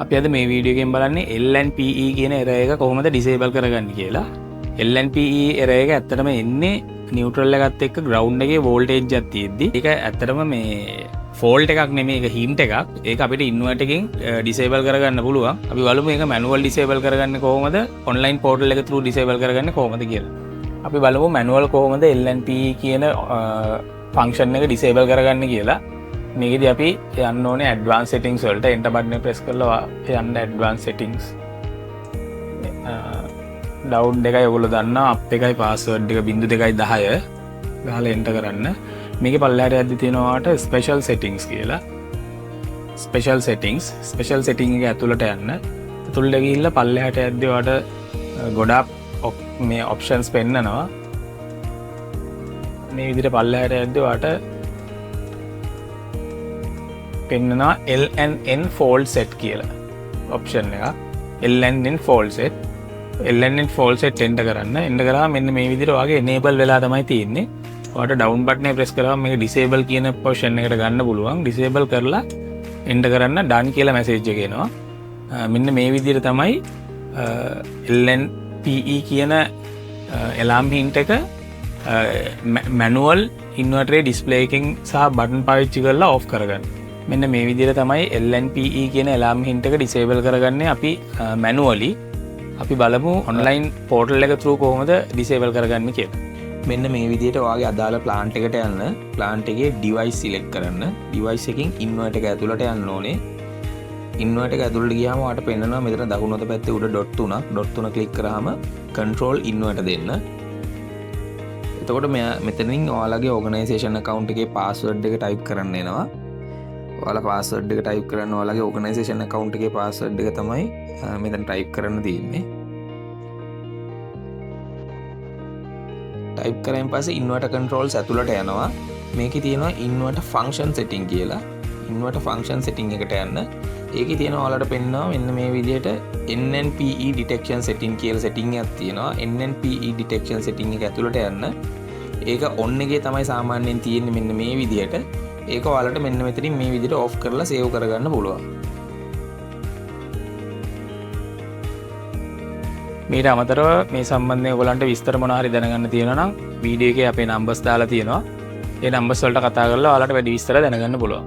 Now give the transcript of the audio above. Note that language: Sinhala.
අපි අද මේ වීඩියෝ එකෙන් බලන්නේ LNPE කියන error එක කොහොමද disable කරගන්නේ කියලා. LNPE error එක ඇත්තටම එන්නේ නියුට්‍රල් එකත් එක්ක ground එකේ voltage එකක් තියෙද්දි. ඒක ඇත්තටම මේ fault එකක් නෙමෙයි, ඒක hint එකක්. ඒක අපිට inverter එකෙන් disable කරගන්න පුළුවන්. අපි බලමු මේක manual disable කරගන්නේ කොහොමද, online portal එක through disable කරගන්නේ කොහොමද කියලා. අපි බලමු manual කොහොමද LNPE කියන function එක disable කරගන්නේ කියලා. මේකෙදි අපි යන්න ඕනේ advanced settings වලට. enter button එක press කරලා යන්න advanced settings. down එකයි ඔයගොල්ලෝ දන්නවා, up එකයි password එක 0.210 ගහලා enter කරන්න. මේකේ පල්ලෙහාට යද්දි තියෙනවාට special settings කියලා. special setting එක ඇතුළට යන්න. ඇතුළට ගිහිල්ලා පල්ලෙහාට යද්දි ඔයාලට ගොඩාක් මේ options පෙන්නනවා. මේ විදිහට පල්ලෙහාට යද්දි ඔයාලට පෙන්නනවා LNN fault set කියලා option එක. LNN fault set enter කරන්න. enter කරාම මෙන්න මේ විදිහට ඔයාගේ enable වෙලා තමයි තියෙන්නේ. ඔයාලට down button එක press කරාම මේක disable කියන option එකට ගන්න පුළුවන්. disable කරලා enter කරන්න done කියලා message එක එනවා. මෙන්න මේ විදිහට තමයි LNPE කියන alarm hint එක manual inverter display එකෙන් සහ button පාවිච්චි කරලා off කරගන්න. මෙන්න මේ විදිහට තමයි LNPE කියන alarm hint එක disable කරගන්නේ අපි manually. අපි බලමු online portal එක through කොහොමද disable කරගන්නේ කියලා. මෙන්න මේ විදිහට ඔයාගේ අදාළ plant එකට යන්න. plant එකේ device select කරන්න. device එකෙන් inverter එක ඇතුළට යන්න ඕනේ. inverter එක ඇතුළට ගියාම ඔයාලට පෙන්නනවා මෙතන දකුණු අත පැත්තේ උඩ dot 3 click කරාම control inverter දෙන්න. එතකොට මෙතනින් ඔයාලගේ organization account එකේ password එක type කරන්න එනවා. ඔයාලා password එක type කරන්න ඔයාලගේ organization account එකේ password එක තමයි මෙතන type කරන්න තියෙන්නේ. type කරායින් පස්සේ inverter controls ඇතුළට යනවා. මේකේ තියෙනවා inverter function setting කියලා. inverter function setting එකට යන්න. ඒකේ තියෙනවා ඔයාලට පෙන්නනවා මෙන්න මේ විදිහට NNPE detection setting කියලා setting එකක් තියෙනවා. NNPE detection setting එක ඇතුළට යන්න. ඒක on එකේ තමයි සාමාන්‍යයෙන් තියෙන්නේ මෙන්න මේ විදිහට. ඒක ඔයාලට මෙන්න මෙතනින් මේ විදිහට off කරලා save කරගන්න පුළුවන්. මේට අමතරව මේ සම්බන්ධයෙන් ඔයගලන්ට විස්තර මොනවා හරි දැනගන්න තියෙනවා නම් වීඩියෝ එකේ අපේ numbers දාලා තියෙනවා. ඒ numbers වලට කතා කරලා ඔයාලට වැඩි විස්තර දැනගන්න පුළුවන්.